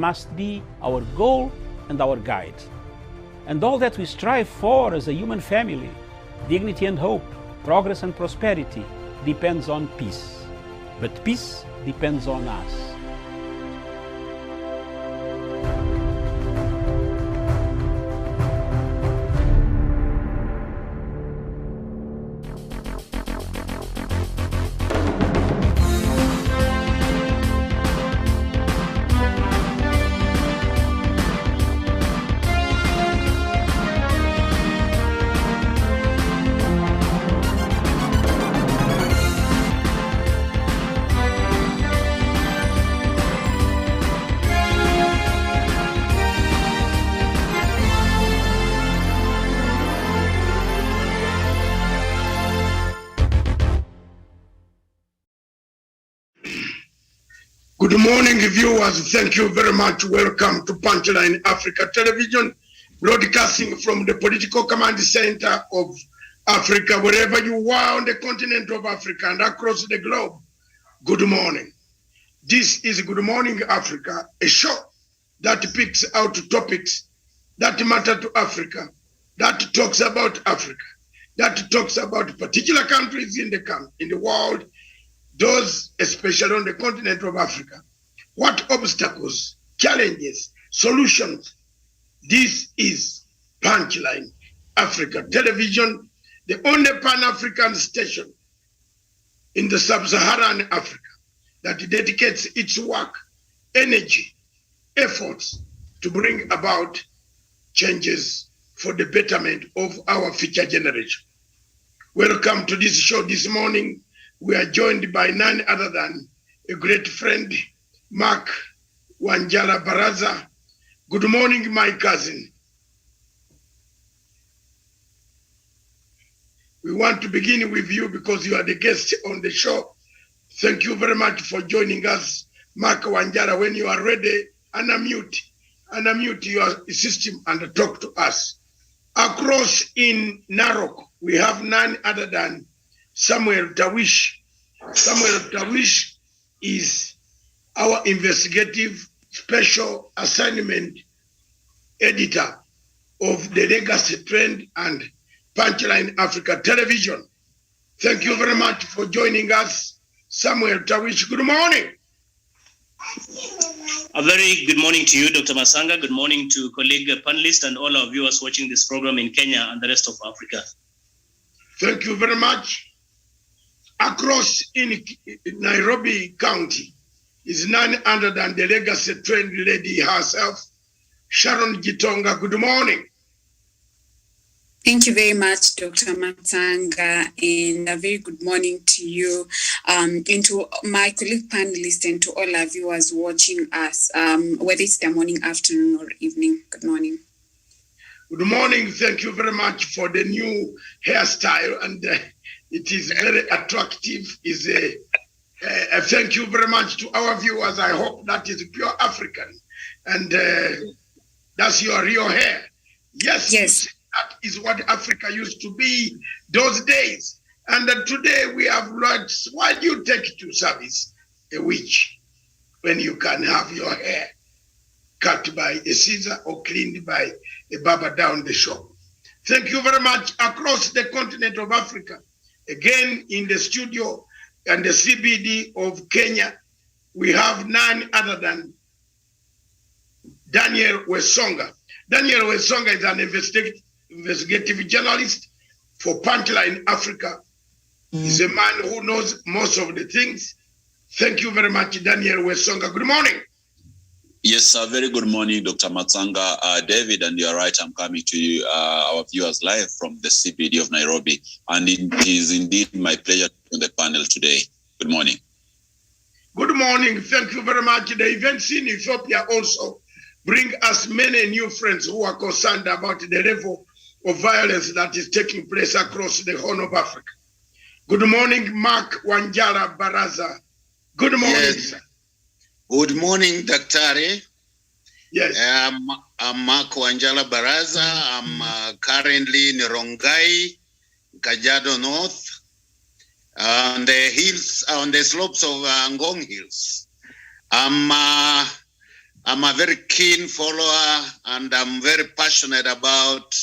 must be our goal and our guide. And all that we strive for as a human family, dignity and hope, progress and prosperity, depends on peace. But peace depends on us. Good morning, viewers. Thank you very much. Welcome to Punchline Africa Television, broadcasting from the Political Command Center of Africa, wherever you are on the continent of Africa and across the globe. Good morning. This is Good Morning Africa, a show that picks out topics that matter to Africa, that talks about Africa, that talks about particular countries in the world, those especially on the continent of Africa. What obstacles, challenges, solutions? This is Punchline Africa Television, the only Pan-African station in the sub-Saharan Africa that dedicates its work, energy, efforts to bring about changes for the betterment of our future generation. Welcome to this show this morning. We are joined by none other than a great friend, Mark Wanjala Baraza. Good morning, my cousin. We want to begin with you because you are the guest on the show. Thank you very much for joining us, Mark Wanjala. When you are ready, unmute your system and talk to us. Across in Narok, we have none other than Samuel Tawish. Samuel Tawish is our investigative special assignment editor of the Legacy Trend and Punchline Africa Television. Thank you very much for joining us, Samuel Tawish. Good morning. A very good morning to you, Dr. Masanga. Good morning to colleague panelists and all our viewers watching this program in Kenya and the rest of Africa. Thank you very much. Across in Nairobi County is none other than the Legacy Trend lady herself, Sharon Gitonga. Good morning. Thank you very much, Dr. Matanga, and a very good morning to you, and to my colleague panelists and to all our viewers watching us, whether it's the morning, afternoon, or evening. Good morning. Good morning. Thank you very much for the new hairstyle, and it is very attractive. Thank you very much to our viewers. I hope that is pure African, and that's your real hair. Yes. That is what Africa used to be those days. And today we have learned, why do you take to service a witch when you can have your hair cut by a scissor or cleaned by a barber down the shop? Thank you very much. Across the continent of Africa, again in the studio and the CBD of Kenya, we have none other than Daniel Wesonga. Daniel Wesonga is an investigative journalist for Punchline Africa. He's a man who knows most of the things. Thank you very much, Daniel Wesonga. Good morning. Yes, very good morning, Dr. Matsanga. David, and you're right, I'm coming to you, our viewers live from the CBD of Nairobi. And it is indeed my pleasure to be on the panel today. Good morning. Good morning. Thank you very much. The events in Ethiopia also bring us many new friends who are concerned about the level of violence that is taking place across the Horn of Africa. Good morning, Mark Wanjala Baraza. Good morning, yes. Sir. Good morning, Daktari. Yes. I'm Mark Wanjala Baraza. I'm currently in Rongai, Kajiado North, on the hills, on the slopes of Ngong Hills. I'm I'm a very keen follower and I'm very passionate about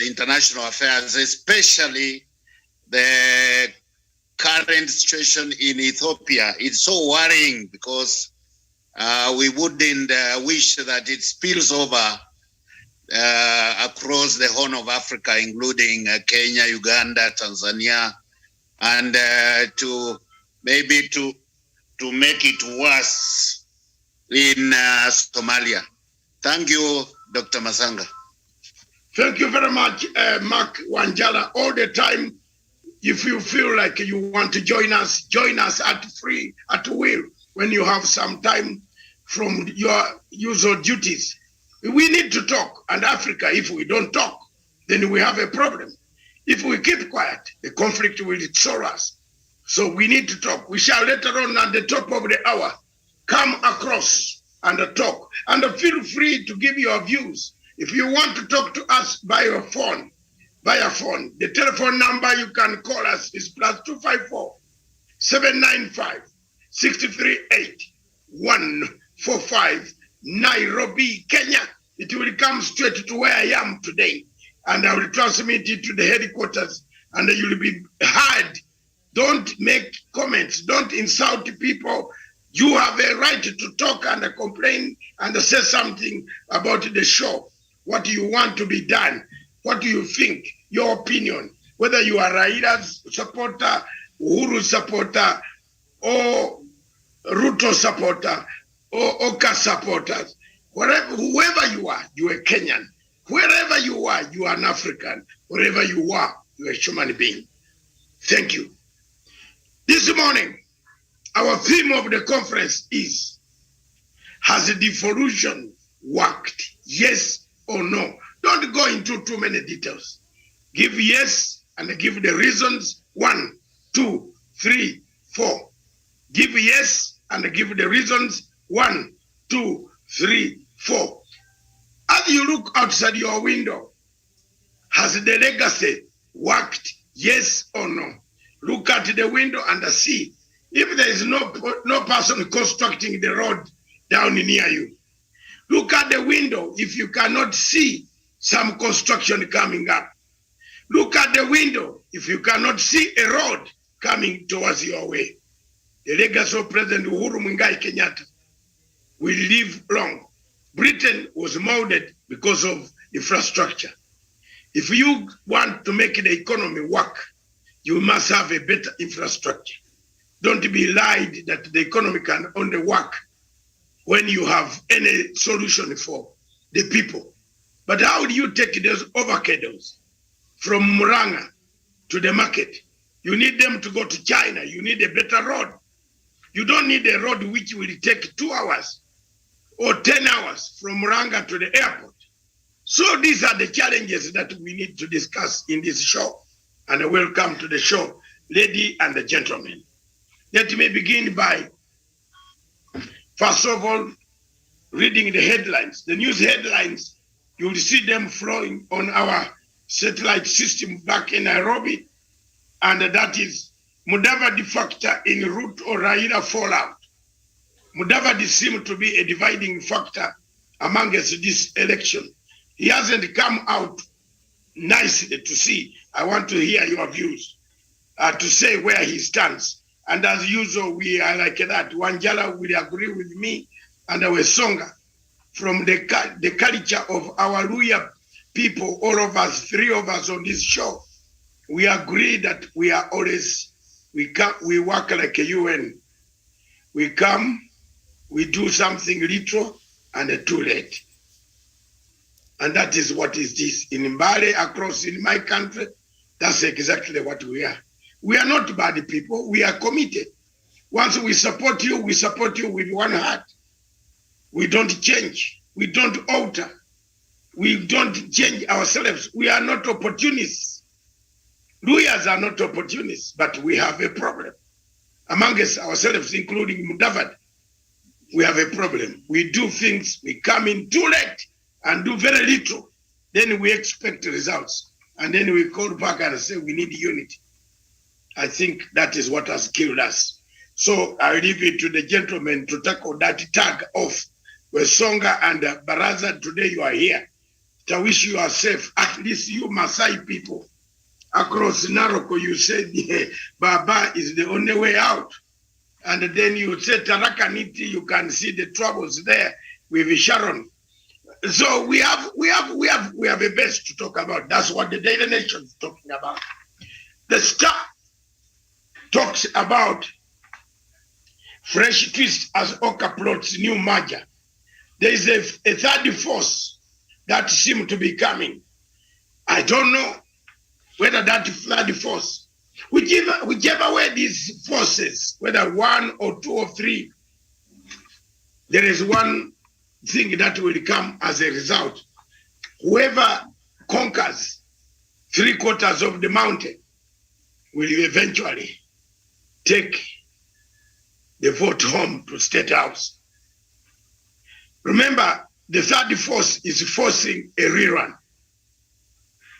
international affairs, especially the current situation in Ethiopia. It's so worrying because we wouldn't wish that it spills over across the Horn of Africa, including Kenya, Uganda, Tanzania, and to make it worse in Somalia. Thank you, Dr. Masanga. Thank you very much, Mark Wanjala. All the time, if you feel like you want to join us at will when you have some time from your usual duties. We need to talk. And Africa, if we don't talk, then we have a problem. If we keep quiet, the conflict will soar us. So we need to talk. We shall later on at the top of the hour come across and talk. And feel free to give your views. If you want to talk to us by your phone, the telephone number you can call us is +254 795 638 145, Nairobi, Kenya. It will come straight to where I am today, and I will transmit it to the headquarters, and you will be heard. Don't make comments. Don't insult people. You have a right to talk and complain and say something about the show. What do you want to be done? What do you think? Your opinion. Whether you are Raila's supporter, Uhuru supporter, or Ruto supporter, or Oka supporters. Whoever you are a Kenyan. Wherever you are an African. Wherever you are a human being. Thank you. This morning, our theme of the conference is, has the devolution worked? Yes or no? Don't go into too many details. Give yes and give the reasons. 1, 2, 3, 4. Give yes and give the reasons. 1, 2, 3, 4. As you look outside your window, has the legacy worked? Yes or no? Look at the window and see if there is no person constructing the road down near you. Look at the window if you cannot see some construction coming up. Look at the window if you cannot see a road coming towards your way. The legacy of President Uhuru Muigai Kenyatta will live long. Britain was molded because of infrastructure. If you want to make the economy work, you must have a better infrastructure. Don't be lied that the economy can only work when you have any solution for the people. But how do you take those avocados from Muranga to the market? You need them to go to China. You need a better road. You don't need a road which will take 2 hours or 10 hours from Muranga to the airport. So these are the challenges that we need to discuss in this show. And welcome to the show, ladies and gentlemen. Let me begin by, first of all, reading the headlines. The news headlines, you will see them flowing on our satellite system back in Nairobi. And that is Mudavadi factor in Ruto or Raila fallout. Mudavadi seems to be a dividing factor amongst this election. He hasn't come out nicely to see. I want to hear your views, to say where he stands. And as usual, we are like that. Wanjala will agree with me and our Songa from the culture of our Luya people, all of us, 3 of us on this show. We agree that we are always, we work like a UN. We come, we do something little and too late. And that is what is this. In Mbale, across in my country, that's exactly what we are. We are not bad people. We are committed. Once we support you with one heart. We don't change. We don't alter. We don't change ourselves. We are not opportunists. Lawyers are not opportunists, but we have a problem. Amongst ourselves, including Mudavadi, we have a problem. We do things, we come in too late and do very little. Then we expect results. And then we call back and say we need unity. I think that is what has killed us. So I leave it to the gentleman to tackle that tag of Wesonga and Baraza, today you are here. I wish you are safe. At least you Maasai people across Naroko, you said Baba is the only way out. And then you said Tarakaniti, you can see the troubles there with Sharon. So we have a best to talk about. That's what the Daily Nation is talking about. The Star talks about fresh twist as Oka plots new merger. There is a third force that seems to be coming. I don't know whether that third force, whichever way these forces, whether one or two or three, there is one thing that will come as a result. Whoever conquers 3/4 of the mountain will eventually take the vote home to State House. Remember, the third force is forcing a rerun.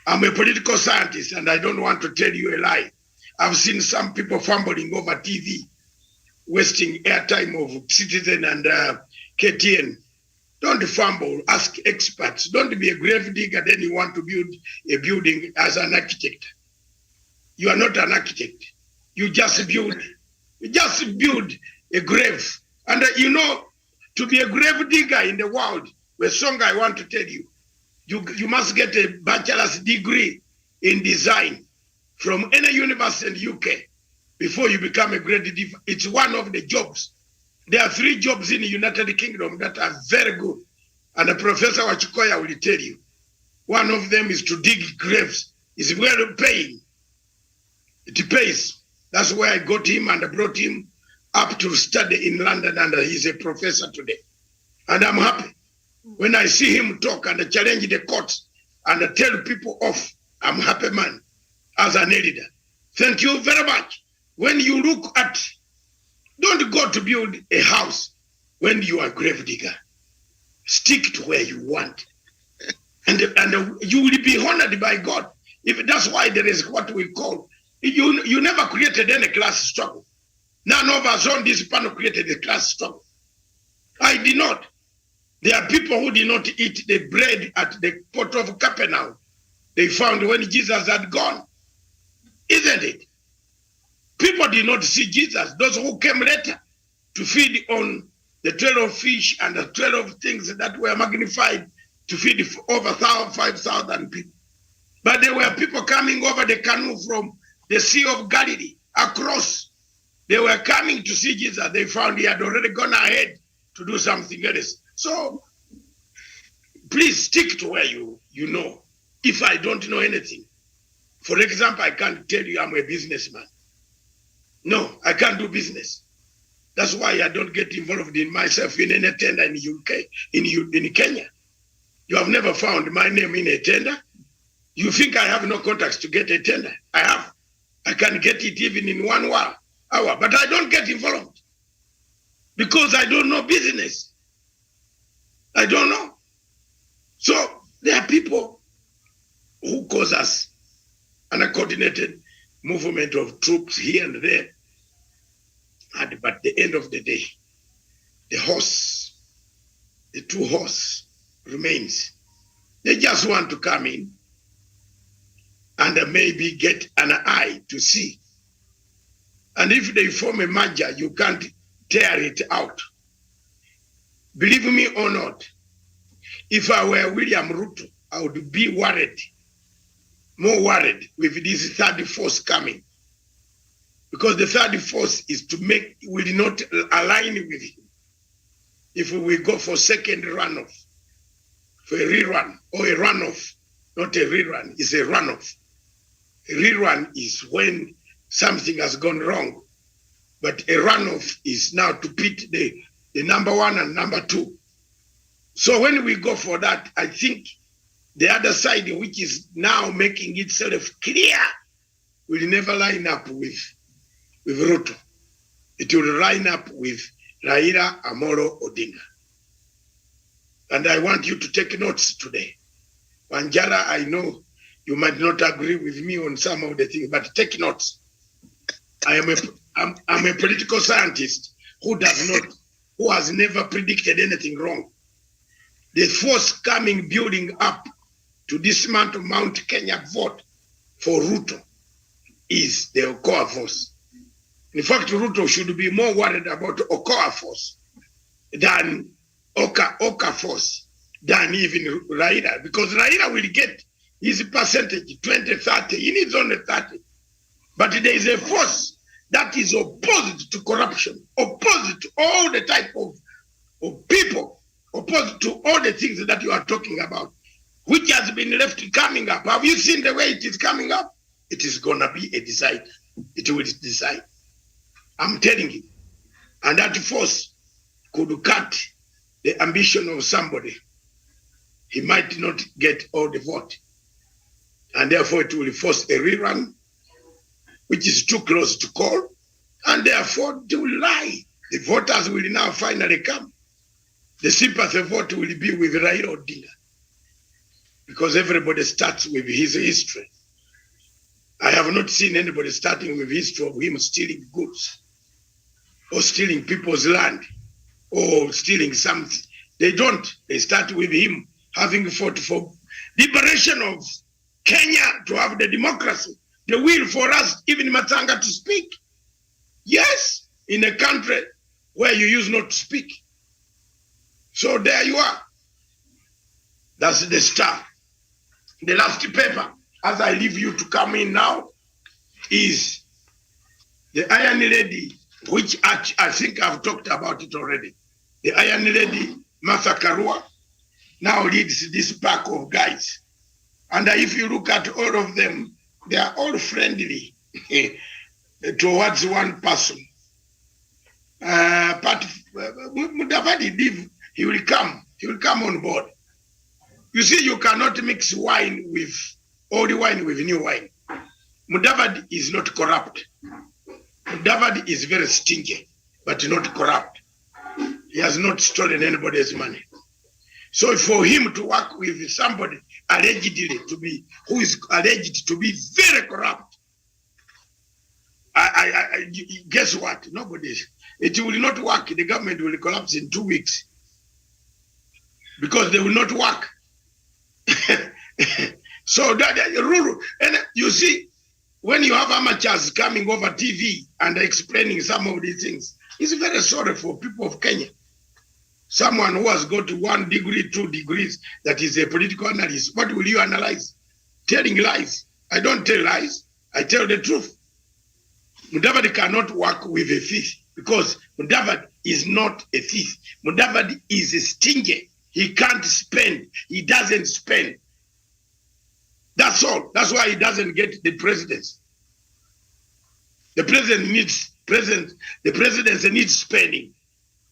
I'm a political scientist and I don't want to tell you a lie. I've seen some people fumbling over TV, wasting airtime of Citizen and KTN. Don't fumble, ask experts. Don't be a grave digger, then you want to build a building as an architect. You are not an architect. You just build a grave. And to be a grave digger in the world, Wesonga, I want to tell you, you must get a bachelor's degree in design from any university in UK before you become a grave digger. It's one of the jobs. There are 3 jobs in the United Kingdom that are very good. And the Professor Wachikoya will tell you. One of them is to dig graves. It's well paying. It pays. That's why I got him and I brought him up to study in London, and he's a professor today. And I'm happy. When I see him talk and challenge the courts and tell people off, I'm a happy man as an editor. Thank you very much. When you look at, don't go to build a house when you are a grave digger. Stick to where you want. And you will be honored by God. If that's why there is what we call, you never created any class struggle. None of us on this panel created a class struggle. I did not. There are people who did not eat the bread at the pot of Capernaum. They found when Jesus had gone. Isn't it? People did not see Jesus. Those who came later to feed on the 12 fish and the 12 things that were magnified to feed over 5,000 people. But there were people coming over the canoe from the Sea of Galilee across. They were coming to see Jesus. They found he had already gone ahead to do something else. So please stick to where you know. If I don't know anything, for example, I can't tell you I'm a businessman. No, I can't do business. That's why I don't get involved in myself in any tender in the UK, in Kenya. You have never found my name in a tender. You think I have no contacts to get a tender? I have. I can get it even in 1 hour, but I don't get involved because I don't know business. I don't know. So there are people who cause us an uncoordinated movement of troops here and there. But at the end of the day, the true horse remains. They just want to come in and maybe get an eye to see. And if they form a merger, you can't tear it out. Believe me or not, if I were William Ruto, I would be worried, more worried with this third force coming. Because the third force is will not align with him. If we go for second runoff, for a rerun or a runoff, not a rerun, it's a runoff. A rerun is when something has gone wrong. But a runoff is now to pit the number 1 and number 2. So when we go for that, I think the other side, which is now making itself clear, will never line up with Ruto. It will line up with Raila Amolo Odinga. And I want you to take notes today. Wanjala, I know you might not agree with me on some of the things, but take notes. I'm a political scientist who has never predicted anything wrong. the force coming, building up to dismantle Mount Kenya vote for Ruto is the Okoa force. In fact, Ruto should be more worried about Okoa force than Oka force, than even Raila, because Raila will get his percentage, 20, 30, he needs only 30. But there is a force that is opposed to corruption, opposed to all the type of people, opposed to all the things that you are talking about, which has been left coming up. Have you seen the way it is coming up? It is going to be a decide. It will decide. I'm telling you. And that force could cut the ambition of somebody. He might not get all the vote. And therefore it will force a rerun, which is too close to call. And therefore they will lie. The voters will now finally come. The sympathy vote will be with Raila Odinga, because everybody starts with his history. I have not seen anybody starting with history of him stealing goods or stealing people's land or stealing something. They don't. They start with him having fought for liberation of Kenya, to have the democracy, the will for us, even Matanga, to speak. Yes, in a country where you used not to speak. So there you are. That's the start. The last paper, as I leave you to come in now, is the Iron Lady, which I think I've talked about it already. The Iron Lady, Martha Karua, now leads this pack of guys. And if you look at all of them, they are all friendly towards one person. But Mudavadi, he will come on board. You see, you cannot mix wine with old wine with new wine. Mudavadi is not corrupt. Mudavadi is very stingy, but not corrupt. He has not stolen anybody's money. So for him to work with somebody who is alleged to be very corrupt, guess what? Nobody. It will not work. The government will collapse in 2 weeks because they will not work. So that rule, and you see, when you have amateurs coming over TV and explaining some of these things, it's very sorry for people of Kenya. Someone who has got 1 degree, 2 degrees, that is a political analyst. What will you analyze? Telling lies. I don't tell lies. I tell the truth. Mudavadi cannot work with a thief because Mudavadi is not a thief. Mudavadi is a stingy. He can't spend. He doesn't spend. That's all. That's why he doesn't get the presidency. The presidency needs spending.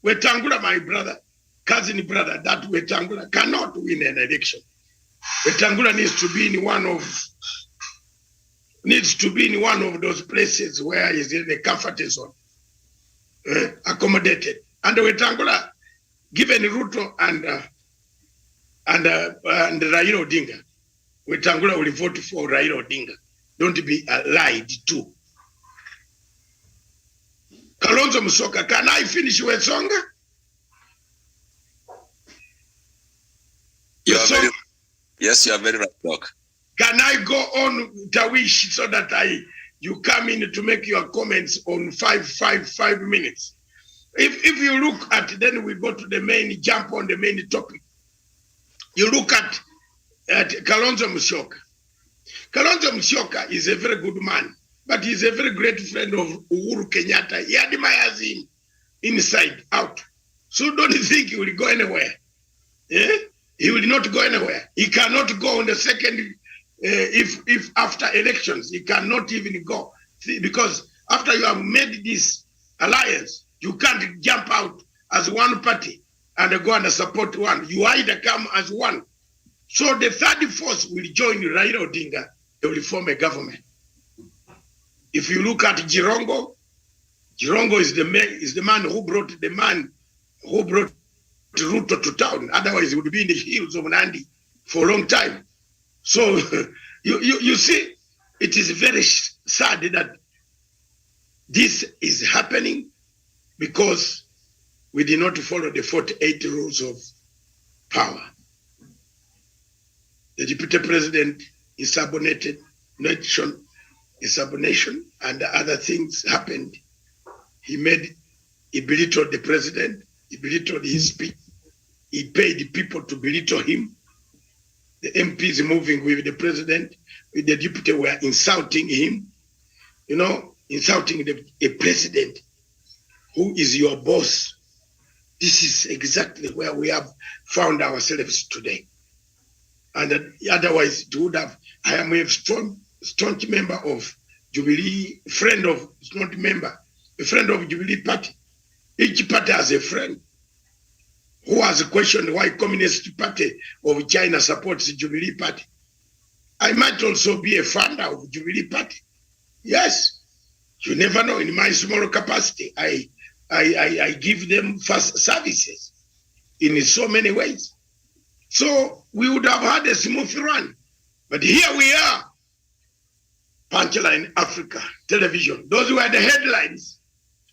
Wetangula, my brother, cousin brother, that Wetangula cannot win an election. Wetangula needs to be in one of those places where he's in a comfort zone, accommodated. And Wetangula, given Ruto and Raila Odinga, Wetangula will vote for Raila Odinga. Don't be lied to. Kalonzo Musyoka, can I finish with Songa? Yes, you are very right, Doc. Can I go on, Tawish, so that you come in to make your comments on 5 minutes? If you look at, then we go to the jump on the main topic. You look at Kalonzo Musyoka. Kalonzo Musyoka is a very good man, but he's a very great friend of Uhuru Kenyatta. He admires him inside, out. So don't think he will go anywhere. Yeah? He will not go anywhere. He cannot go on the second, if after elections, he cannot even go. See, because after you have made this alliance, you can't jump out as one party and go and support one. You either come as one. So the third force will join Raila Odinga. They will form a government. If you look at Jirongo is the man who brought Ruto to town. Otherwise, he would be in the hills of Nandi for a long time. So you see, it is very sad that this is happening because we did not follow the 48 rules power. The deputy president insubordinated nation, insubordination, and other things happened. He belittled the president, he belittled his speech, he paid people to belittle him. The MPs moving with the president, with the deputy were insulting him, insulting a president who is your boss. This is exactly where we have found ourselves today. And otherwise, it would have, I am a staunch member of Jubilee, a friend of Jubilee Party. Each party has a friend who has questioned why Communist Party of China supports the Jubilee Party. I might also be a founder of Jubilee Party. Yes, you never know. In my small capacity, I give them first services in so many ways. So we would have had a smooth run. But here we are, Punchline Africa Television. Those were the headlines.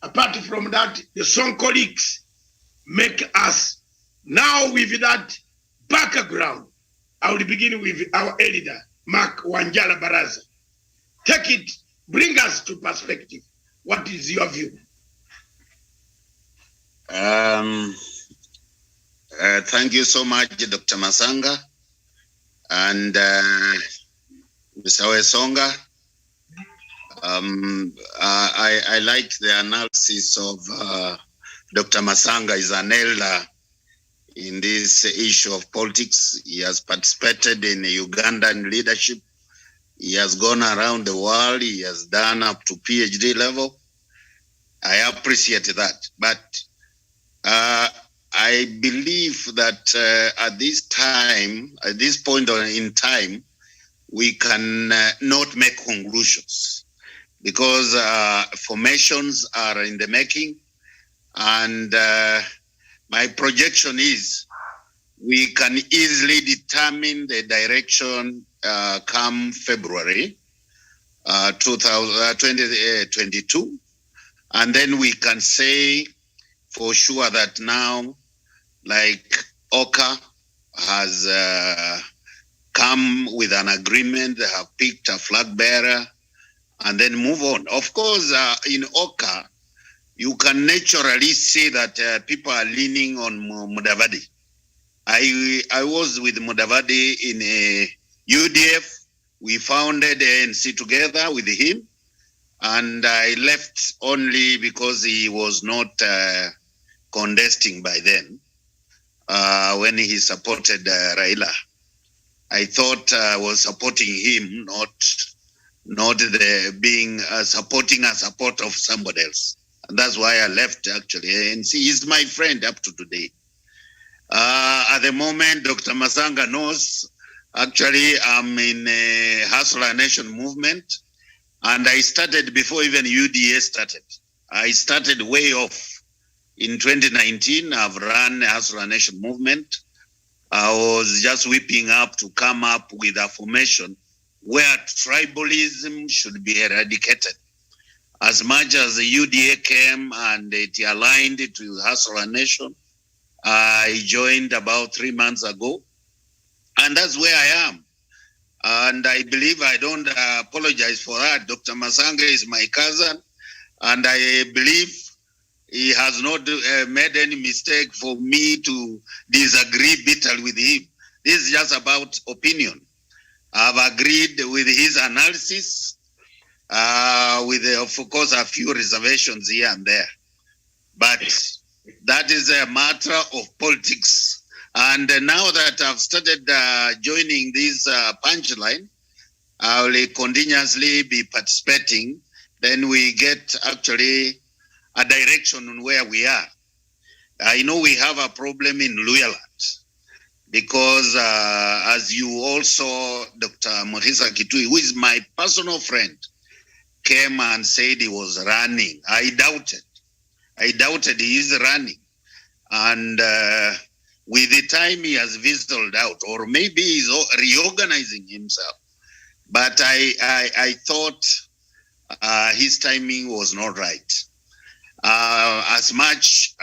Apart from that, the song colleagues make us now with that background. I will begin with our editor, Mark Wanjala Baraza. Take it, bring us to perspective. What is your view? Thank you so much, Dr. Masanga and Mr. Wesonga. I like the analysis of Dr. Masanga. Is an elder in this issue of politics. He has participated in Ugandan leadership. He has gone around the world. He has done up to PhD level. I appreciate that. But I believe that at this point in time, we can not make conclusions because formations are in the making. And my projection is we can easily determine the direction come February 2022. And then we can say for sure that now, like OCA has come with an agreement, they have picked a flag bearer, and then move on. Of course, in OCA, you can naturally see that people are leaning on Mudavadi. I was with Mudavadi in a UDF. We founded the ANC together with him, and I left only because he was not contesting by then when he supported Raila. I thought I was supporting him, not being supporting a support of somebody else. And that's why I left, actually. And he's my friend up to today. At the moment, Dr. Masanga knows, actually, I'm in a Hustler Nation movement. And I started before even UDA started. I started way off. In 2019, I've run a Hustler Nation movement. I was just whipping up to come up with a formation where tribalism should be eradicated. As much as the UDA came and it aligned to Hustler Nation, I joined about 3 months ago. And that's where I am. And I believe I don't apologize for that. Dr. Masanga is my cousin. And I believe he has not made any mistake for me to disagree bitterly with him. This is just about opinion. I've agreed with his analysis, with, of course, a few reservations here and there. But that is a matter of politics. And now that I've started joining this punchline, I will continuously be participating. Then we get actually a direction on where we are. I know we have a problem in Luyaland because as you also, Dr. Mohisa Kitui, who is my personal friend, came and said he was running. I doubted he is running. And with the time he has fizzled out, or maybe he's reorganizing himself. But I thought his timing was not right. as much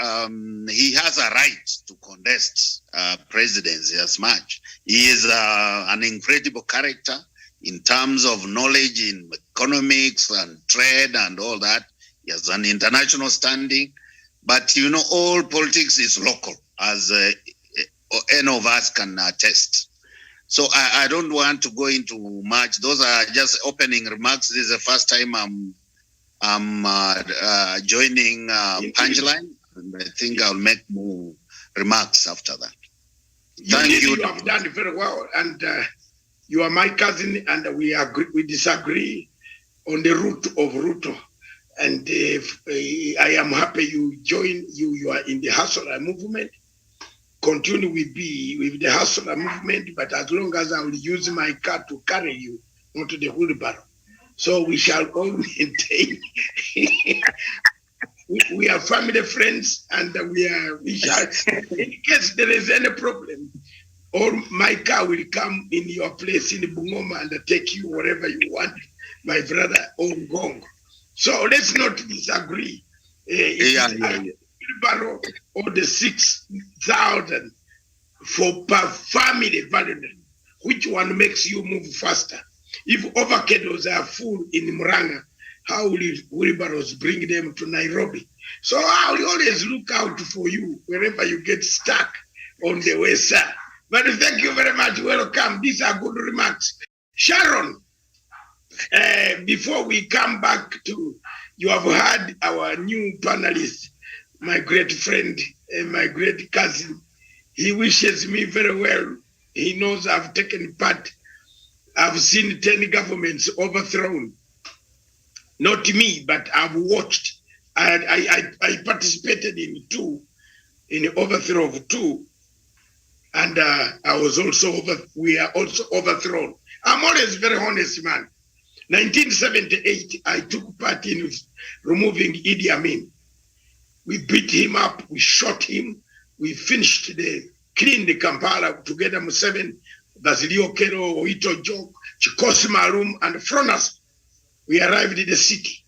he has a right to contest presidency as much. He is an incredible character in terms of knowledge in economics and trade and all that. He has an international standing. But, you know, all politics is local, as any of us can attest. So I don't want to go into much. Those are just opening remarks. This is the first time I'm joining Punchline, and I think I'll make more remarks after that. Thank you. You have done very well, and you are my cousin, and we disagree on the route of Ruto. And I am happy you join. You are in the hustler movement. Continue with the hustler movement, but as long as I will use my car to carry you, not the wheelbarrow. So we shall all maintain. we are family friends, and we shall. In case there is any problem, or my car will come in your place in Bungoma and take you wherever you want, my brother Ongong. So let's not disagree. Wheelbarrow or the 6,000 for per family value, which one makes you move faster? If avocados are full in Muranga, how will wheelbarrows bring them to Nairobi? So I will always look out for you wherever you get stuck on the way, sir. But thank you very much. Welcome. These are good remarks. Sharon, before we come back to, you have heard our new panelist, my great friend, my great cousin. He wishes me very well. He knows I've taken part. I've seen 10 governments overthrown. Not me, but I've watched. I participated in the overthrow of 2. And we are also overthrown. I'm always very honest, man. 1978, I took part in removing Idi Amin. We beat him up, we shot him, we cleaned the Kampala together, Museveni, Basilio Kero, Oito Jok, Chikosi Marum, and Fronas. We arrived in the city.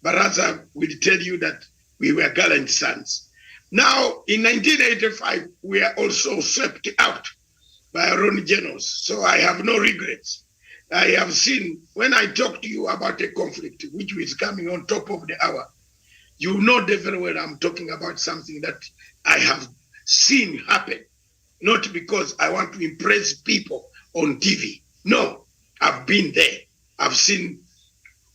Baraza will tell you that we were gallant sons. Now, in 1985, we are also swept out by our own generals. So I have no regrets. I have seen, when I talk to you about a conflict, which is coming on top of the hour, you know very well I'm talking about something that I have seen happen, not because I want to impress people on TV. No, I've been there. I've seen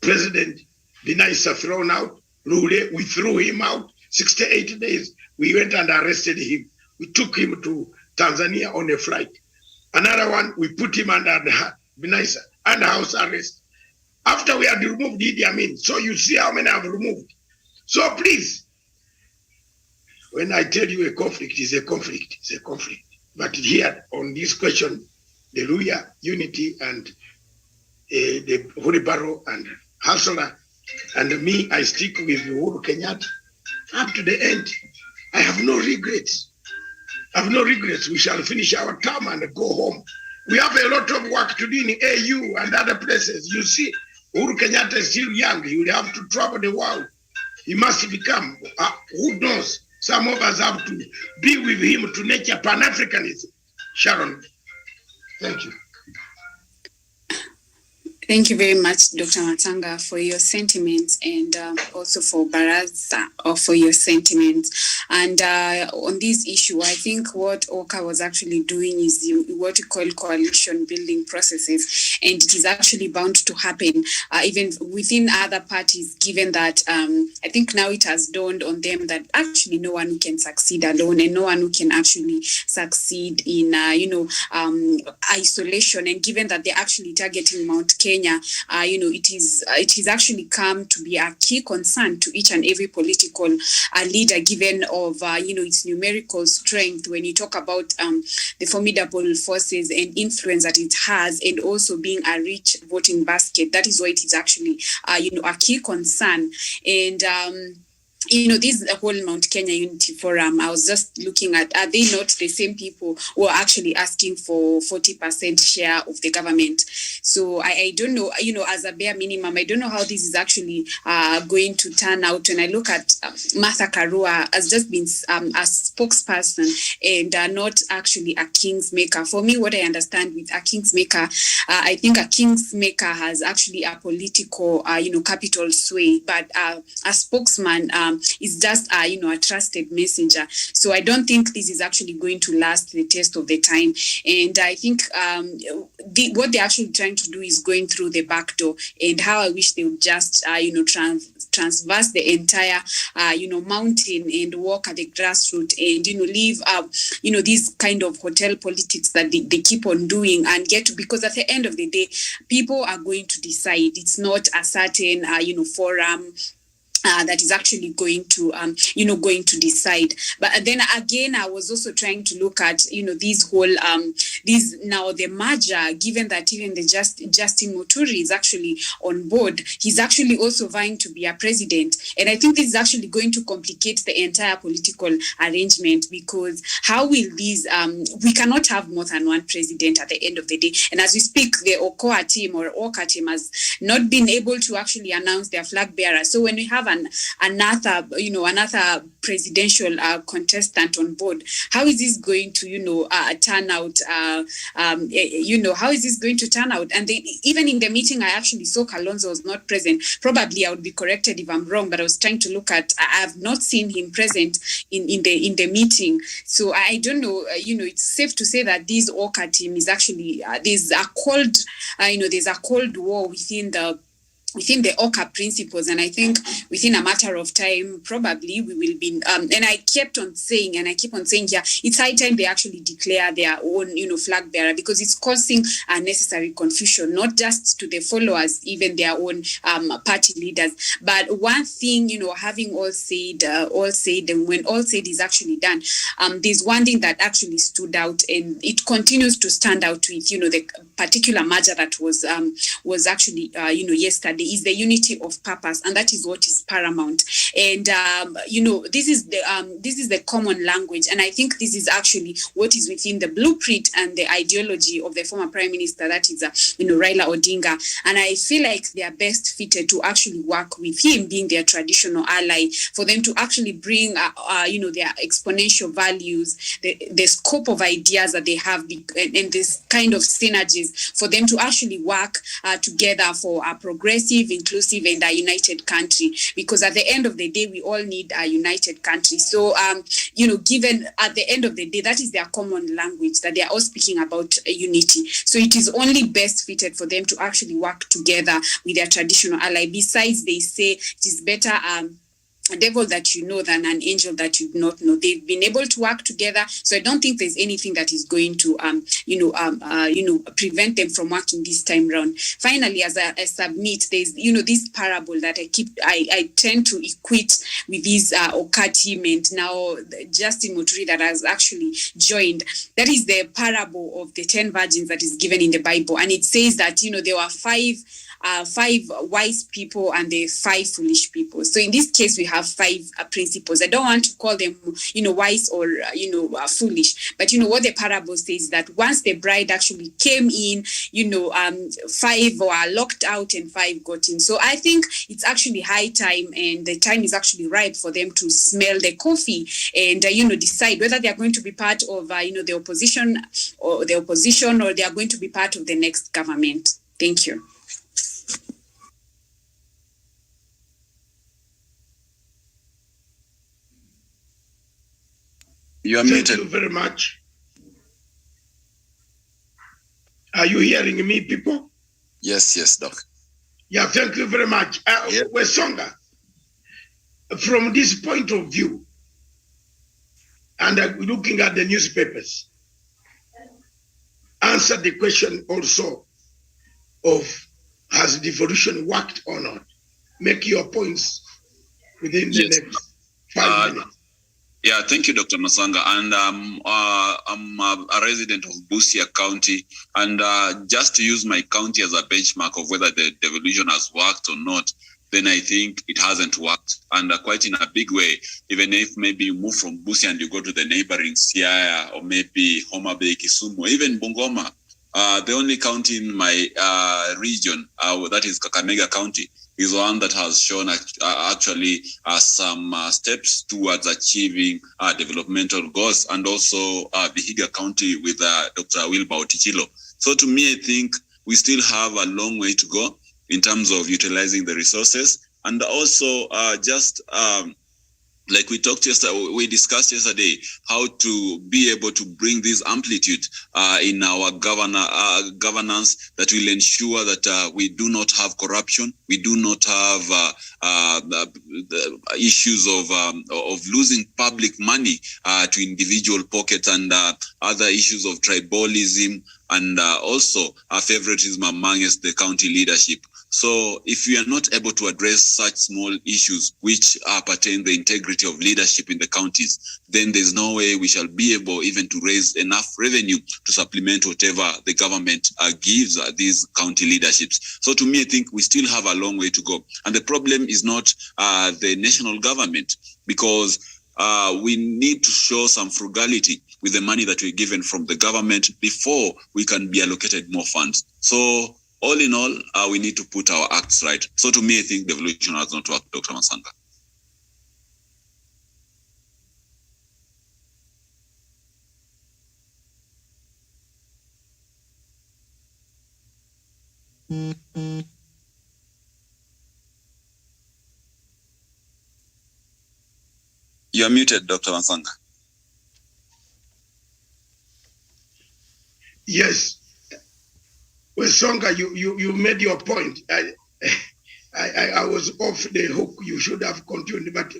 President Binaisa thrown out. Lule, we threw him out. 68 days, we went and arrested him. We took him to Tanzania on a flight. Another one, we put him under Binaisa, under house arrest. After we had removed Idi Amin, so you see how many I've removed. So please, when I tell you a conflict is a conflict, it's a conflict. But here on this question, the Luya, Unity, and the Wheelbarrow and Hustler, and me, I stick with Uhuru Kenyatta up to the end. I have no regrets. I have no regrets. We shall finish our term and go home. We have a lot of work to do in AU and other places. You see, Uhuru Kenyatta is still young. He will have to travel the world. He must become, who knows, some of us have to be with him to nurture Pan-Africanism. Sharon, thank you. Thank you very much, Dr. Matanga, for your sentiments, and also for Baraza for your sentiments. And on this issue, I think what Oka was actually doing is what you call coalition building processes, and it is actually bound to happen even within other parties, given that I think now it has dawned on them that actually no one who can succeed alone, and no one who can actually succeed in isolation. And given that they're actually targeting Mount Kenya, it is actually come to be a key concern to each and every political leader, given of its numerical strength. When you talk about the formidable forces and influence that it has, and also being a rich voting basket, that is why it is actually a key concern. And this whole Mount Kenya Unity Forum, I was just looking at, are they not the same people who are actually asking for 40% share of the government? So I don't know, as a bare minimum, I don't know how this is actually going to turn out. When I look at Martha Karua has just been a spokesperson and not actually a kingsmaker. For me, what I understand with a kingsmaker, I think a kingsmaker has actually a political, capital sway, but a spokesman is just, a trusted messenger. So I don't think this is actually going to last the test of the time. And I think what they're actually trying to do is going through the back door, and how I wish they would just, transverse the entire, mountain and walk at the grassroots and, leave, these kind of hotel politics that they keep on doing and get to, because at the end of the day, people are going to decide. It's not a certain, forum that is actually going to decide. But then again, I was also trying to look at these whole the merger, given that even the Justin Muturi is actually on board. He's actually also vying to be a president, and I think this is actually going to complicate the entire political arrangement, because how will these we cannot have more than one president at the end of the day. And as we speak, the Oka team has not been able to actually announce their flag bearer. So when we have another presidential contestant on board, how is this going to turn out? How is this going to turn out? And even in the meeting, I actually saw Kalonzo was not present. Probably I would be corrected if I'm wrong, but I was trying to look at. I have not seen him present in the meeting, so I don't know. It's safe to say that this Oka team is actually there's a cold war within the Oka principles, and I think within a matter of time, probably we will be. And I keep on saying here, it's high time they actually declare their own, flag bearer, because it's causing unnecessary confusion, not just to the followers, even their own party leaders. But one thing, having all said, and when all said is actually done, there's one thing that actually stood out, and it continues to stand out with, the particular merger that was actually, yesterday, is the unity of purpose, and that is what is paramount. And this is the common language, and I think this is actually what is within the blueprint and the ideology of the former Prime Minister, that is Raila Odinga. And I feel like they are best fitted to actually work with him, being their traditional ally, for them to actually bring their exponential values, the scope of ideas that they have, and this kind of synergies, for them to actually work together for a progressive, inclusive, and a united country. Because at the end of the day, we all need a united country. So, given at the end of the day, that is their common language, that they are all speaking about unity. So it is only best fitted for them to actually work together with their traditional ally. Besides, they say it is better a devil that you know than an angel that you do not know. They've been able to work together, so I don't think there's anything that is going to prevent them from working this time round. Finally, as I submit, there's this parable that I tend to equate with this Oka team and now Justin Muturi that has actually joined. That is the parable of the 10 virgins that is given in the Bible, and it says that there were five wise people and the 5 foolish people. So in this case, we have 5 principles. I don't want to call them, wise or, foolish. But, what the parable says, that once the bride actually came in, 5 were locked out and 5 got in. So I think it's actually high time, and the time is actually ripe for them to smell the coffee and, decide whether they are going to be part of, the opposition, or they are going to be part of the next government. Thank you. You are Thank muted. you very much. Are you hearing me, people? Yes, Doc. Yeah, thank you very much. Wesonga, from this point of view, and looking at the newspapers, answer the question also of has devolution worked or not? Make your points within the next 5 minutes. Yeah, thank you, Dr. Masanga. And I'm a resident of Busia County. And just to use my county as a benchmark of whether the devolution has worked or not, then I think it hasn't worked, and quite in a big way. Even if maybe you move from Busia and you go to the neighboring Siaya, or maybe Homa Bay, Kisumu, or even Bungoma, the only county in my region, that is Kakamega County, is one that has shown actually some steps towards achieving developmental goals, and also Vihiga County with Dr. Wilbur Otichilo. So to me, I think we still have a long way to go in terms of utilizing the resources, and also like we discussed yesterday, how to be able to bring this amplitude in our governance that will ensure that we do not have corruption, we do not have the issues of losing public money to individual pockets, and other issues of tribalism, and also favoritism amongst the county leadership. So if we are not able to address such small issues which pertain the integrity of leadership in the counties, then there's no way we shall be able even to raise enough revenue to supplement whatever the government gives these county leaderships. So to me, I think we still have a long way to go. And the problem is not the national government, because we need to show some frugality with the money that we're given from the government before we can be allocated more funds. So all in all, we need to put our acts right. So to me, I think devolution has not worked, Dr. Masanga. You're muted, Dr. Masanga. Yes. Well, Songa, you made your point. I was off the hook. You should have continued, but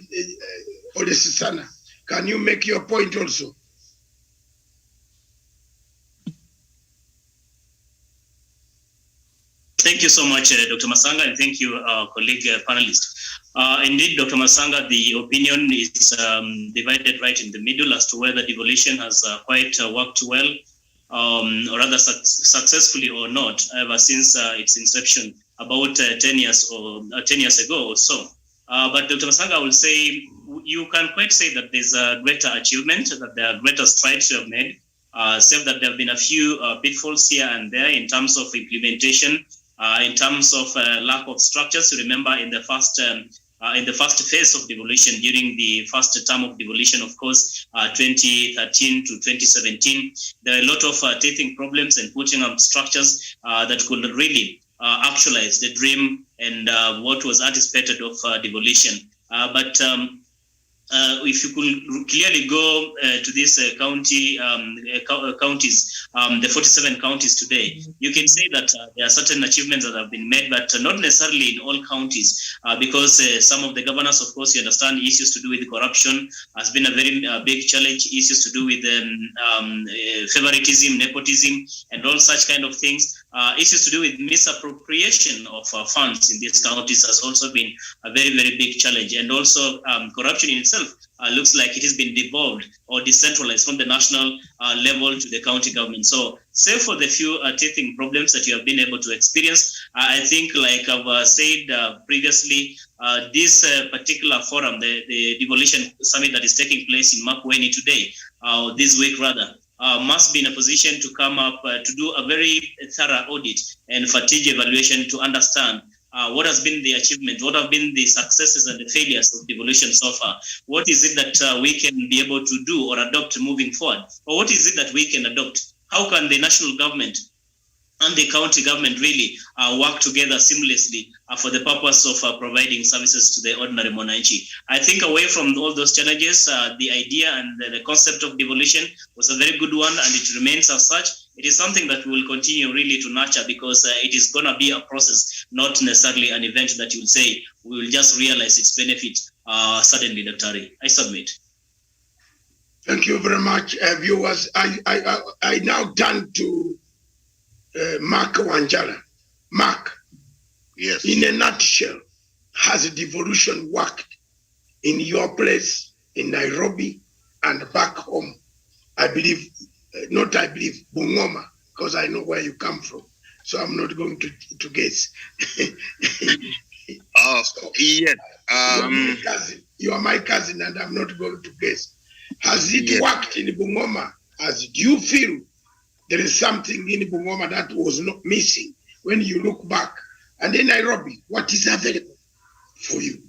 Odesisana, can you make your point also? Thank you so much, Dr. Masanga, and thank you, colleague panelist. Indeed, Dr. Masanga, the opinion is divided right in the middle as to whether devolution has quite worked well, or rather successfully or not, ever since its inception about 10 years ago or so. But Dr. Masanga will say, you can quite say that there's a greater achievement, that there are greater strides you have made, save that there have been a few pitfalls here and there in terms of implementation, in terms of lack of structures. You remember in the first phase of devolution, during the first term of devolution, of course, 2013 to 2017, there are a lot of teething problems and putting up structures that could really actualize the dream and what was anticipated of devolution. But if you could clearly go to these counties, the 47 counties today, you can say that there are certain achievements that have been made, but not necessarily in all counties, because some of the governors, of course, you understand, issues to do with corruption has been a very big challenge, issues to do with favoritism, nepotism, and all such kind of things. Issues to do with misappropriation of funds in these counties has also been a very, very big challenge. And also corruption in itself looks like it has been devolved or decentralized from the national level to the county government. So, save for the few teething problems that you have been able to experience, I think, like I've said previously, this particular forum, the devolution summit that is taking place in Makueni today, this week rather, must be in a position to come up to do a very thorough audit and fatigue evaluation to understand what has been the achievement, what have been the successes and the failures of devolution so far. What is it that we can be able to do or adopt moving forward? Or what is it that we can adopt? How can the national government and the county government really work together seamlessly for the purpose of providing services to the ordinary Mwananchi? I think away from all those challenges, the idea and the concept of devolution was a very good one, and it remains as such. It is something that we will continue really to nurture, because it is going to be a process, not necessarily an event that you'll say we will just realize its benefit suddenly, Dr. Ari. I submit. Thank you very much, viewers. I now turn to Mark Wanjala. Mark, Yes. in a nutshell, has devolution worked in your place in Nairobi and back home? Bungoma, because I know where you come from. So I'm not going to guess. Yes. You are my cousin, and I'm not going to guess. Has it Yes. worked in Bungoma? Do you feel there is something in Bungoma that was not missing when you look back? And in Nairobi, what is available for you?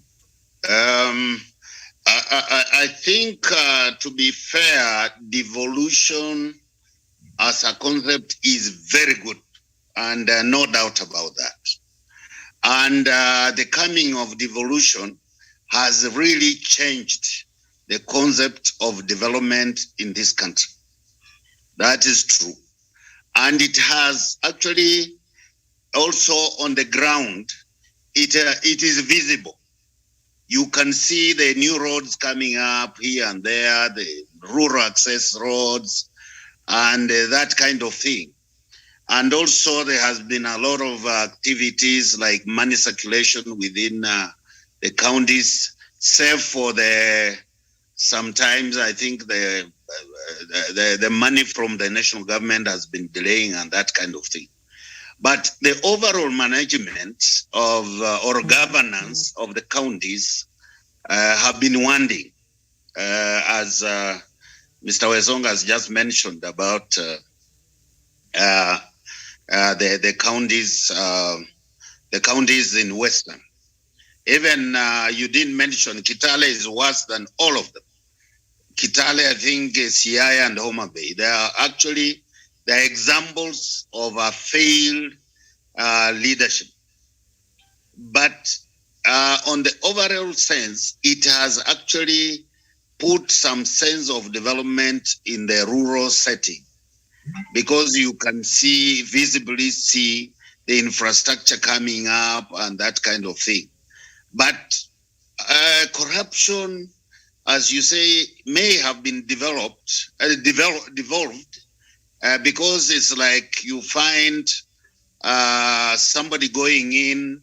I think, to be fair, devolution as a concept is very good, and no doubt about that. And the coming of devolution has really changed the concept of development in this country. That is true. And it has actually also on the ground, it is visible. You can see the new roads coming up here and there, the rural access roads, and that kind of thing. And also there has been a lot of activities like money circulation within the counties, save for sometimes I think the money from the national government has been delaying and that kind of thing. But the overall management of or governance of the counties have been wanting, as Mr. Wezonga has just mentioned about the counties in Western. Even you didn't mention Kitale is worse than all of them. Kitale, I think, Siaya and Homa Bay. They are actually the examples of a failed leadership. But on the overall sense, it has actually put some sense of development in the rural setting, because you can visibly see the infrastructure coming up and that kind of thing. But corruption, as you say, may have been devolved, because it's like you find somebody going in,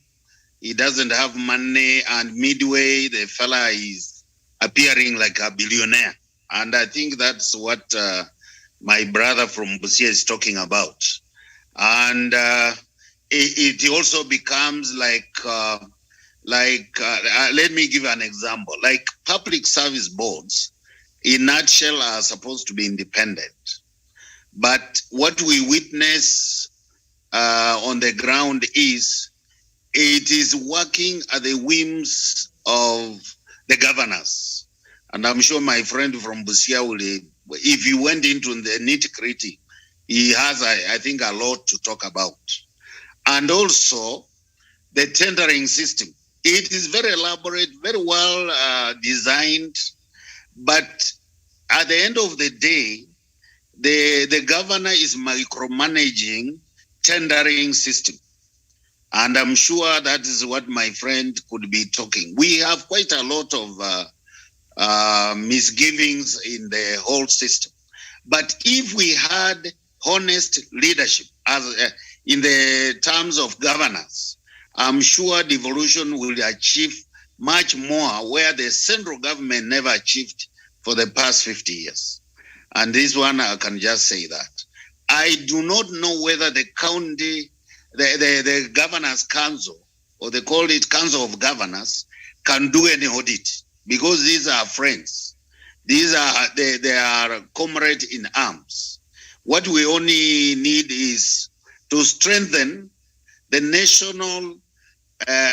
he doesn't have money, and midway the fella is appearing like a billionaire. And I think that's what my brother from Busia is talking about. And it also becomes like let me give an example. Like public service boards, in nutshell, are supposed to be independent. But what we witness on the ground is it is working at the whims of the governors. And I'm sure my friend from Busia will, if he went into the nitty-gritty, he has, I think, a lot to talk about. And also the tendering system. It is very elaborate, very well designed, but at the end of the day, the governor is micromanaging tendering system. And I'm sure that is what my friend could be talking. We have quite a lot of misgivings in the whole system. But if we had honest leadership as in the terms of governance, I'm sure devolution will achieve much more where the central government never achieved for the past 50 years. And this one, I can just say that. I do not know whether the county, the governors council, or they call it council of governors, can do any audit, because these are friends. These are, they are comrades in arms. What we only need is to strengthen the national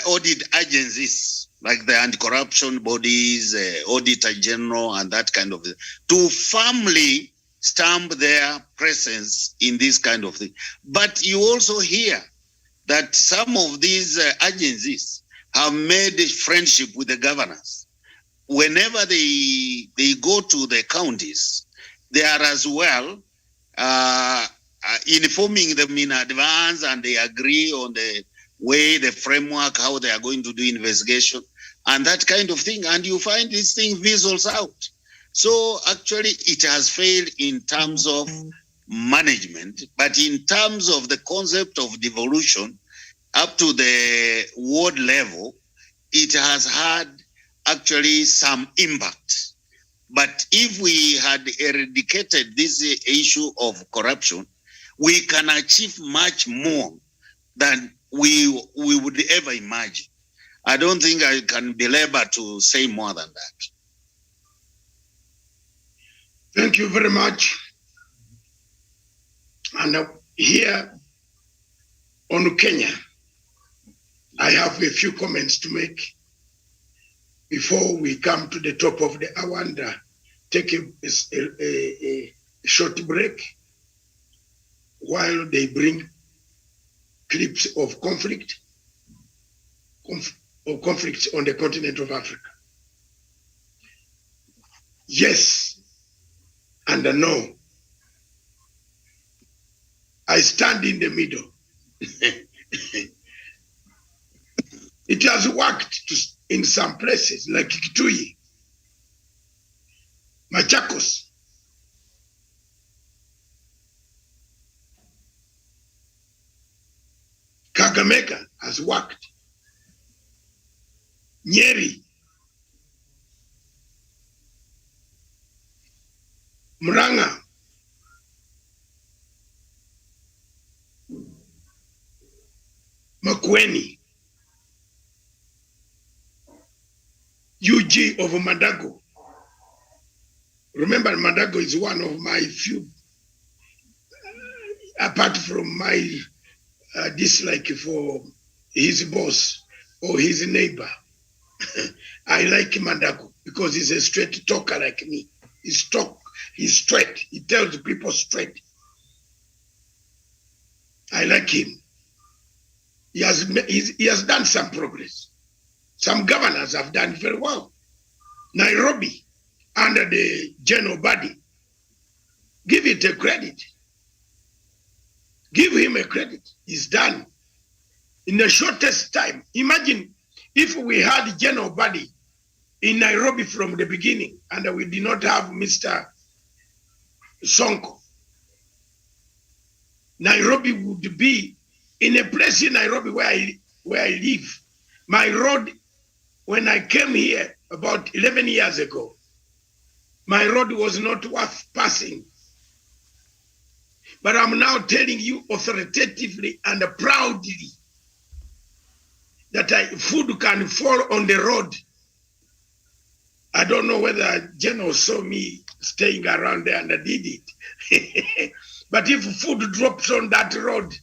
audit agencies, like the anti-corruption bodies, auditor general, and that kind of thing, to firmly stamp their presence in this kind of thing. But you also hear that some of these agencies have made a friendship with the governors. Whenever they go to the counties, they are as well informing them in advance, and they agree on the way, the framework, how they are going to do investigation, and that kind of thing. And you find this thing fizzles out. So actually it has failed in terms of management, but in terms of the concept of devolution up to the ward level, it has had actually some impact. But if we had eradicated this issue of corruption, we can achieve much more than we would ever imagine. I don't think I can belabor to say more than that. Thank you very much. And here on Kenya, I have a few comments to make before we come to the top of the hour and take a short break while they bring clips of conflicts on the continent of Africa. Yes and no. I stand in the middle. It has worked in some places like Kitui, Machakos, Kakamega has worked, Nyeri, Muranga, Makueni, UG of Madago. Remember, Madago is one of my few, apart from my dislike for his boss or his neighbor. I like Madago because he's a straight talker like me. He's straight. He tells people straight. I like him. He has done some progress. Some governors have done very well. Nairobi, under the general body, give it a credit. Give him a credit. He's done in the shortest time. Imagine if we had general body in Nairobi from the beginning and we did not have Mr. Sonko. Nairobi would be in a place in Nairobi where I live. My road, when I came here about 11 years ago, my road was not worth passing. But I'm now telling you authoritatively and proudly that food can fall on the road. I don't know whether General saw me staying around there and I did it. But if food drops on that road,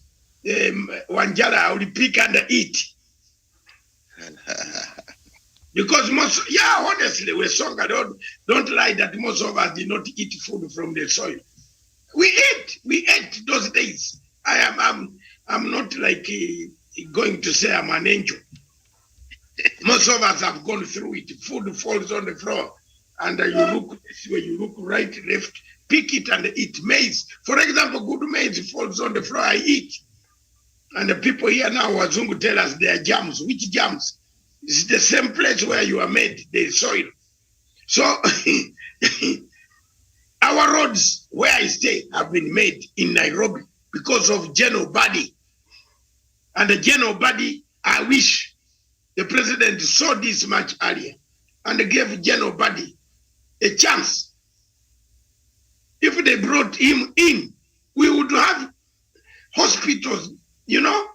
Wanjala, I will pick and eat. Because honestly, don't lie that most of us did not eat food from the soil. We ate those days. I'm not like going to say I'm an angel. Most of us have gone through it. Food falls on the floor, and you look this way, you look right, left, pick it and eat. Maize, for example, good maize falls on the floor, I eat. And the people here now, Wazungu, tell us they are jams. Which jams? It's the same place where you are made, the soil. So our roads where I stay have been made in Nairobi because of general body. And the general body, I wish the president saw this much earlier and gave general body a chance. If they brought him in, we would have hospitals, you know.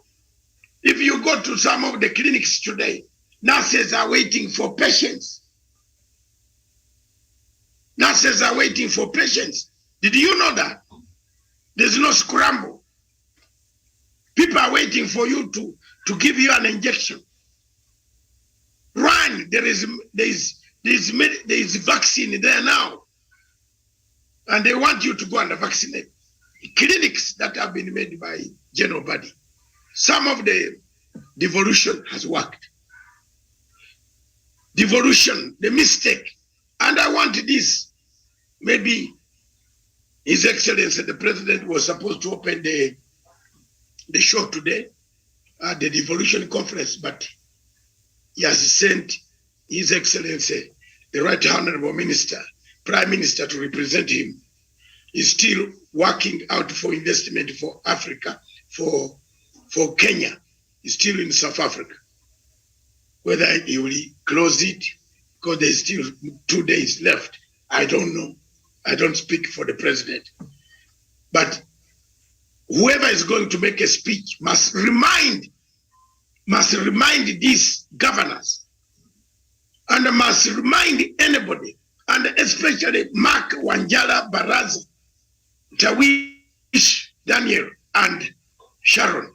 If you go to some of the clinics today, nurses are waiting for patients. Nurses are waiting for patients. Did you know that? There's no scramble. People are waiting for you to give you an injection. Run, there is vaccine there now. And they want you to go and vaccinate. Clinics that have been made by general body. Some of the devolution has worked. Devolution, the mistake. And I want this. Maybe His Excellency, the President, was supposed to open the show today at the Devolution Conference, but he has sent His Excellency, the Right Honorable Minister, Prime Minister, to represent him. He's still working out for investment for Africa, for Kenya. He's still in South Africa. Whether he will close it, because there's still 2 days left, I don't know. I don't speak for the president. But whoever is going to make a speech must remind must remind these governors and must remind anybody, and especially Mark, Wanjala, Baraza, Tawish, Daniel, and Sharon.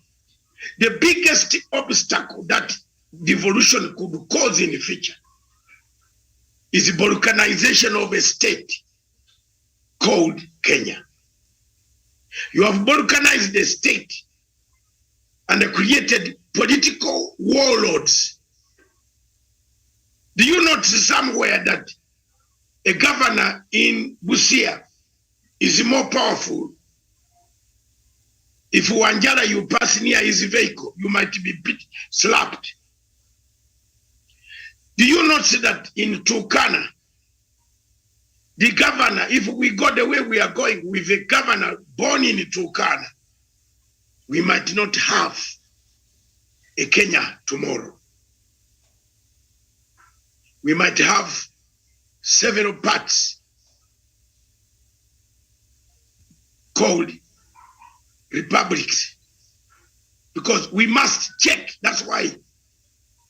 The biggest obstacle that devolution could cause in the future is the balkanization of a state called Kenya. You have balkanized the state and created political warlords. Do you notice somewhere that a governor in Busia is more powerful? If Wanjala, you pass near his vehicle, you might be slapped. Do you notice that in Turkana, the governor, if we go the way we are going with a governor born in Turkana, we might not have a Kenya tomorrow. We might have several parts called republics, because we must check. That's why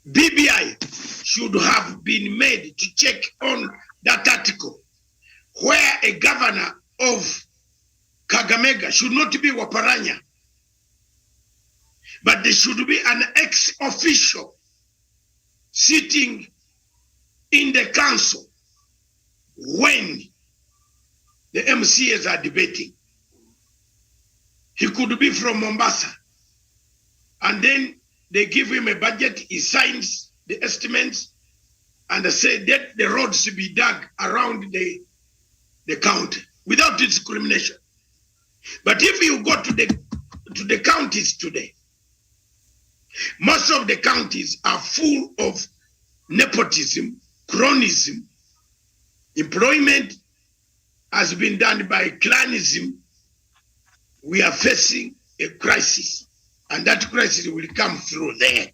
BBI should have been made to check on that article where a governor of Kakamega should not be Waparanya, but there should be an ex-official sitting in the council when the MCAs are debating. He could be from Mombasa, and then they give him a budget, he signs the estimates, and they say that the roads should be dug around the county without discrimination. But if you go to the counties today, most of the counties are full of nepotism, cronyism. Employment has been done by clanism. We are facing a crisis, and that crisis will come through there.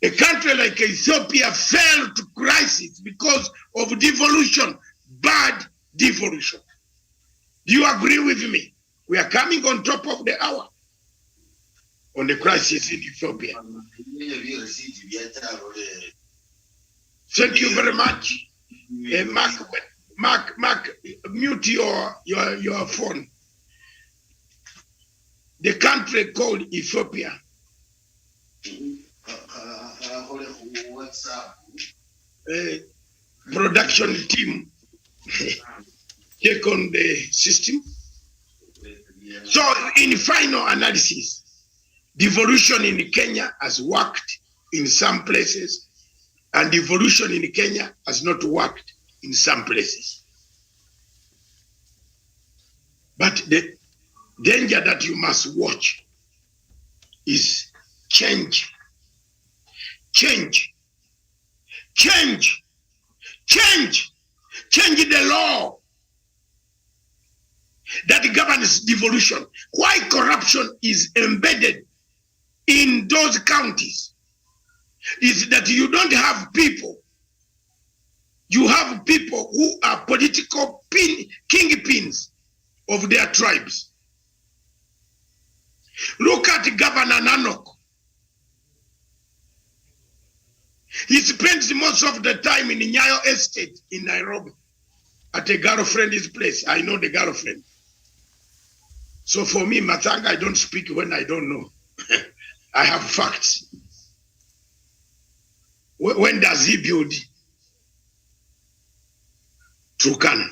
A country like Ethiopia fell to crisis because of devolution, bad devolution. Do you agree with me? We are coming on top of the hour on the crisis in Ethiopia. Thank you very much. Mark, mute your phone. The country called Ethiopia production team take on the system. So in final analysis, devolution in Kenya has worked in some places, and devolution in Kenya has not worked in some places. But the danger that you must watch is change. Change the law that governs devolution. Why corruption is embedded in those counties is that you don't have people. You have people who are political kingpins of their tribes. Look at Governor Nanok. He spends most of the time in Nyayo Estate in Nairobi at a girlfriend's place. I know the girlfriend. So for me, Matanga, I don't speak when I don't know. I have facts. When does he build Turkana?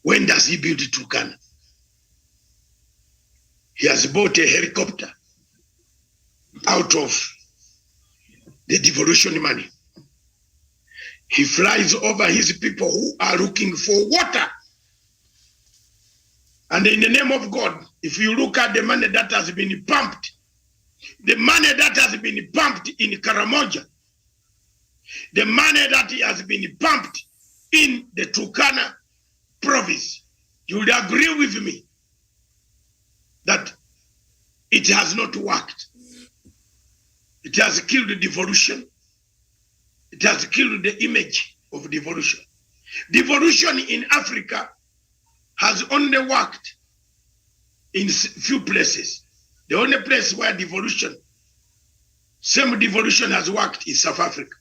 When does he build Turkana? He has bought a helicopter out of the devolution money. He flies over his people who are looking for water. And in the name of God, if you look at the money that has been pumped, the money that has been pumped in Karamoja, the money that has been pumped in the Turkana province, you would agree with me that it has not worked. It has killed the devolution. It has killed the image of devolution. Devolution in Africa has only worked in few places. The only place where devolution Same devolution has worked in South Africa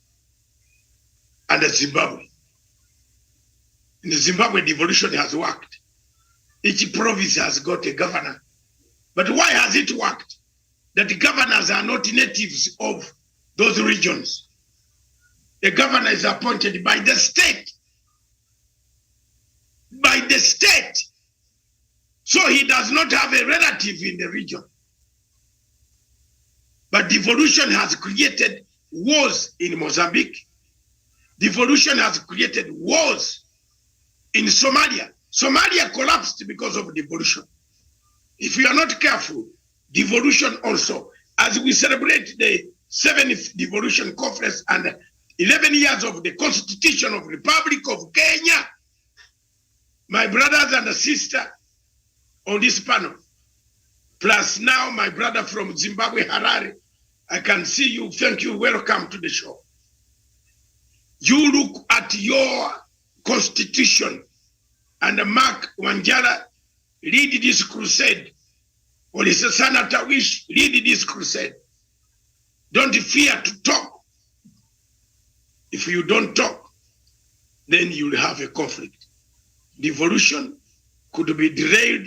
and Zimbabwe. In Zimbabwe, devolution has worked. Each province has got a governor. But why has it worked? That the governors are not natives of those regions. The governor is appointed by the state. By the state. So he does not have a relative in the region. But devolution has created wars in Mozambique. Devolution has created wars in Somalia. Somalia collapsed because of devolution. If we are not careful, devolution also, as we celebrate the 7th devolution conference and 11 years of the Constitution of the Republic of Kenya, my brothers and sisters on this panel, plus now my brother from Zimbabwe, Harare, I can see you. Thank you. Welcome to the show. You look at your constitution and Mark Wanjala lead this crusade. Or is Senator Wish lead this crusade. Don't fear to talk. If you don't talk, then you'll have a conflict. Devolution could be derailed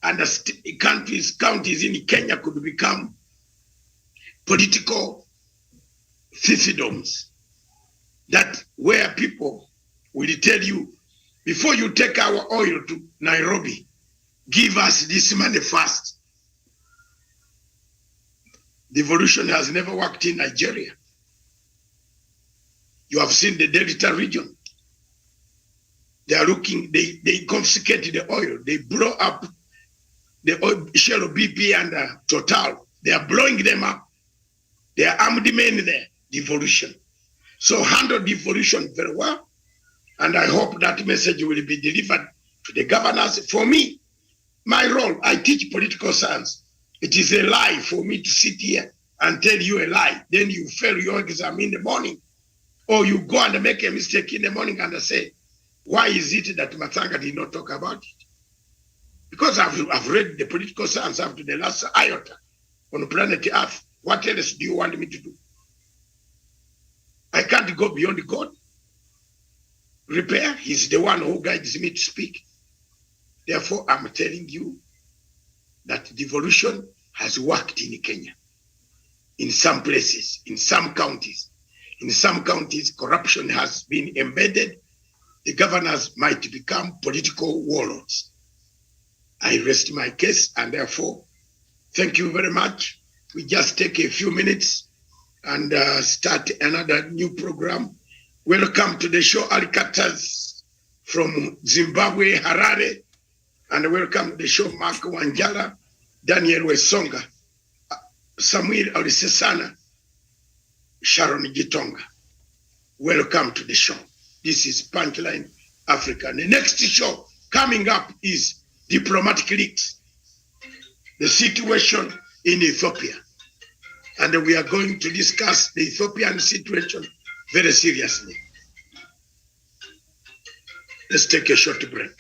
and the counties in Kenya could become political fiefdoms, that where people will tell you, before you take our oil to Nairobi, give us this money first. Devolution has never worked in Nigeria. You have seen the Delta region. They are looking, they confiscate the oil. They blow up the oil, Shell, BP, and Total. They are blowing them up. They are armed men there. Devolution. So handle devolution very well. And I hope that message will be delivered to the governors. For me, my role, I teach political science. It is a lie for me to sit here and tell you a lie. Then you fail your exam in the morning. Or you go and make a mistake in the morning and say, why is it that Matsanga did not talk about it? Because I've read the political science up to the last iota on planet Earth. What else do you want me to do? I can't go beyond God. Repair, he's the one who guides me to speak. Therefore, I'm telling you that devolution has worked in Kenya. In some places, in some counties. In some counties, corruption has been embedded. The governors might become political warlords. I rest my case, and therefore, thank you very much. We just take a few minutes and start another new program. Welcome to the show, Alcatas from Zimbabwe, Harare, and welcome to the show, Mark Wanjala, Daniel Wesonga, Samuel Olisesana, Sharon Gitonga. Welcome to the show. This is Punchline Africa. The next show coming up is Diplomatic Leaks, the situation in Ethiopia. And we are going to discuss the Ethiopian situation very seriously. Let's take a short break.